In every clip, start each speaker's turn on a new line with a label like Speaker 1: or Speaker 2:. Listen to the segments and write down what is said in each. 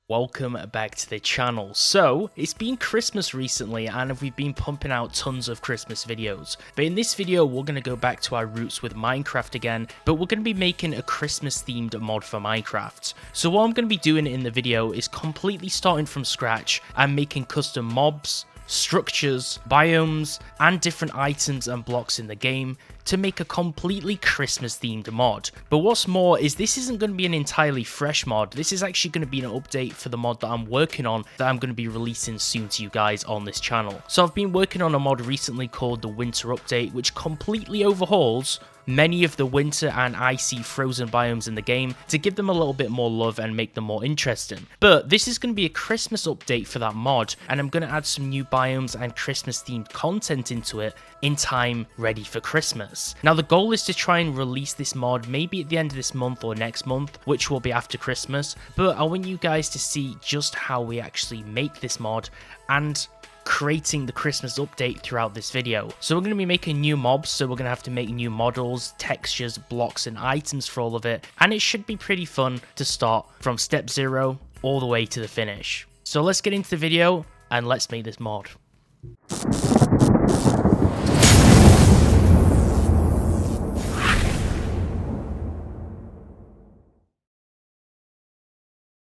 Speaker 1: Welcome back to the channel. So, it's been Christmas recently and we've been pumping out tons of Christmas videos. But in this video, we're going to go back to our roots with Minecraft again, but we're going to be making a Christmas themed mod for Minecraft. So what I'm going to be doing in the video is completely starting from scratch and making custom mobs, structures, biomes, and different items and blocks in the game to make a completely Christmas themed mod. But what's more is this isn't going to be an entirely fresh mod. This is actually going to be an update for the mod that I'm working on that I'm going to be releasing soon to you guys on this channel. So I've been working on a mod recently called the Winter Update, which completely overhauls many of the winter and icy frozen biomes in the game to give them a little bit more love and make them more interesting. But this is going to be a Christmas update for that mod, and I'm going to add some new biomes and Christmas themed content into it in time ready for Christmas. Now the goal is to try and release this mod maybe at the end of this month or next month, which will be after Christmas, but I want you guys to see just how we actually make this mod and creating the Christmas update throughout this video. So we're going to be making new mobs, so we're going to have to make new models, textures, blocks and items for all of it, and it should be pretty fun to start from step 0 all the way to the finish. So let's get into the video and let's make this mod.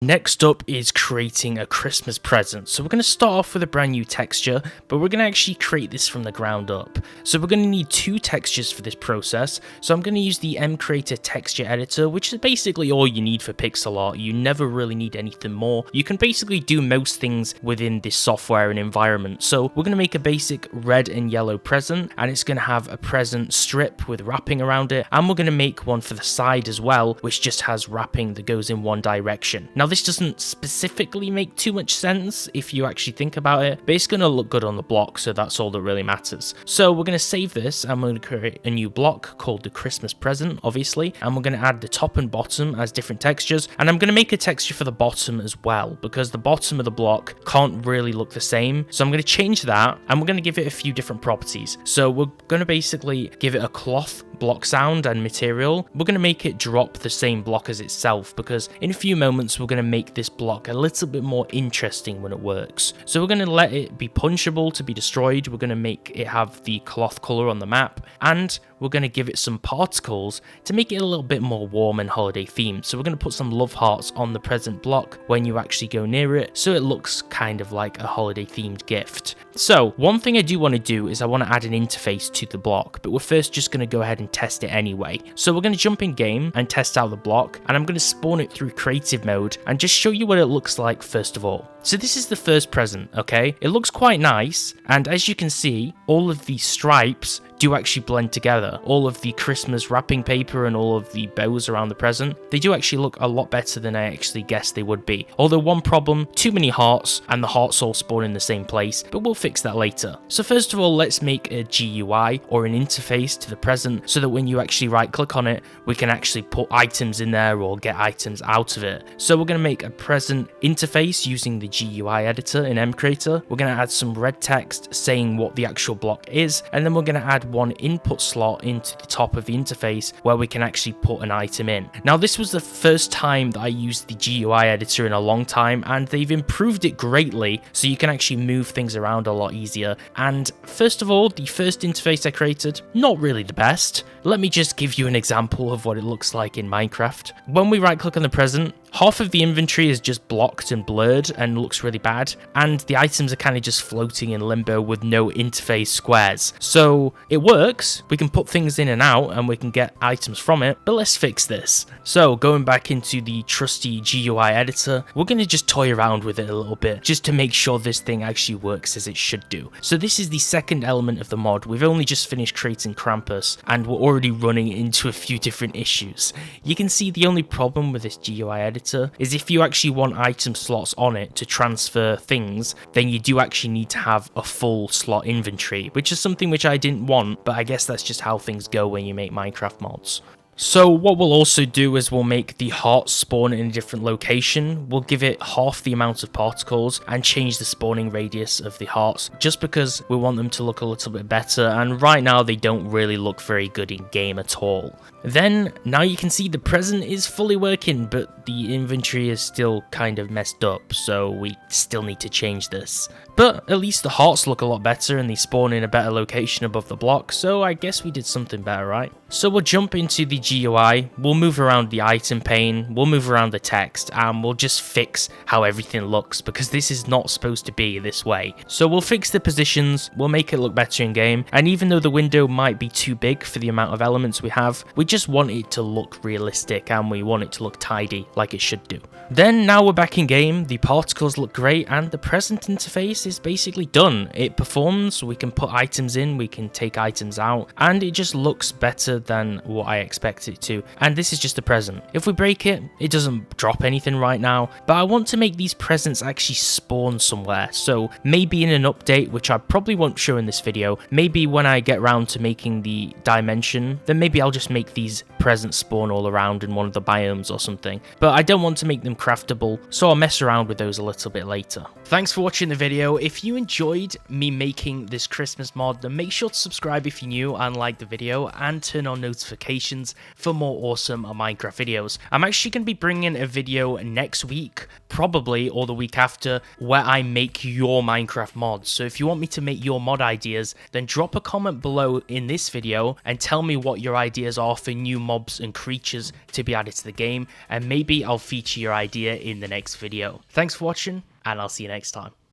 Speaker 1: Next up is creating a Christmas present. So we're going to start off with a brand new texture, but we're going to actually create this from the ground up. So we're going to need 2 textures for this process. So I'm going to use the mCreator texture editor, which is basically all you need for pixel art. You never really need anything more. You can basically do most things within this software and environment. So we're going to make a basic red and yellow present, and it's going to have a present strip with wrapping around it. And we're going to make one for the side as well, which just has wrapping that goes in one direction. Now this doesn't specifically make too much sense if you actually think about it, but it's going to look good on the block, so that's all that really matters. So we're going to save this and we're going to create a new block called the Christmas present, obviously, and we're going to add the top and bottom as different textures, and I'm going to make a texture for the bottom as well, because the bottom of the block can't really look the same. So I'm going to change that, and we're going to give it a few different properties. So we're going to basically give it a cloth block sound and material. We're going to make it drop the same block as itself, because in a few moments we're going to make this block a little bit more interesting when it works. So we're going to let it be punchable to be destroyed. We're going to make it have the cloth color on the map, and we're going to give it some particles to make it a little bit more warm and holiday themed. So we're going to put some love hearts on the present block when you actually go near it, so it looks kind of like a holiday themed gift. So one thing I do want to do is I want to add an interface to the block, but we're first just going to go ahead and test it anyway. So we're going to jump in game and test out the block, and I'm going to spawn it through creative mode and just show you what it looks like first of all. So this is the first present, okay? It looks quite nice, and as you can see, all of these stripes do actually blend together. All of the Christmas wrapping paper and all of the bows around the present, they do actually look a lot better than I actually guessed they would be. Although one problem, too many hearts, and the hearts all spawn in the same place, but we'll fix that later. So first of all, let's make a GUI or an interface to the present, so that when you actually right click on it, we can actually put items in there or get items out of it. So we're going to make a present interface using the GUI editor in mCreator. We're going to add some red text saying what the actual block is, and then we're going to add one input slot into the top of the interface where we can actually put an item in. Now this was the first time that I used the GUI editor in a long time, and they've improved it greatly, so you can actually move things around a lot easier. And first of all, the first interface I created, not really the best. Let me just give you an example of what it looks like in Minecraft. When we right click on the present, half of the inventory is just blocked and blurred and looks really bad, and the items are kind of just floating in limbo with no interface squares. So it works, we can put things in and out and we can get items from it, but let's fix this. So going back into the trusty GUI editor, we're going to just toy around with it a little bit just to make sure this thing actually works as it should do. So this is the second element of the mod. We've only just finished creating Krampus and we're already running into a few different issues. You can see the only problem with this GUI editor is if you actually want item slots on it to transfer things, then you do actually need to have a full slot inventory, which is something which I didn't want, but I guess that's just how things go when you make Minecraft mods. So what we'll also do is we'll make the heart spawn in a different location. We'll give it half the amount of particles and change the spawning radius of the hearts, just because we want them to look a little bit better, and right now they don't really look very good in game at all. Then, now you can see the present is fully working, but the inventory is still kind of messed up, so we still need to change this. But at least the hearts look a lot better and they spawn in a better location above the block, so I guess we did something better, right? So we'll jump into the GUI, we'll move around the item pane, we'll move around the text, and we'll just fix how everything looks, because this is not supposed to be this way. So we'll fix the positions, we'll make it look better in game, and even though the window might be too big for the amount of elements we have, we just want it to look realistic and we want it to look tidy like it should do. Then now we're back in game, the particles look great and the present interface is basically done. It performs, we can put items in, we can take items out, and it just looks better than what I expect it to. And this is just a present. If we break it, it doesn't drop anything right now, but I want to make these presents actually spawn somewhere. So maybe in an update, which I probably won't show in this video, maybe when I get around to making the dimension, then maybe I'll just make these presents spawn all around in one of the biomes or something. But I don't want to make them craftable, so I'll mess around with those a little bit later. Thanks for watching the video. If you enjoyed me making this Christmas mod, then make sure to subscribe if you're new and like the video, and turn on notifications for more awesome Minecraft videos. I'm actually going to be bringing a video next week, probably, or the week after, where I make your Minecraft mods. So if you want me to make your mod ideas, then drop a comment below in this video and tell me what your ideas are for new mobs and creatures to be added to the game, and maybe I'll feature your idea in the next video. Thanks for watching, and I'll see you next time.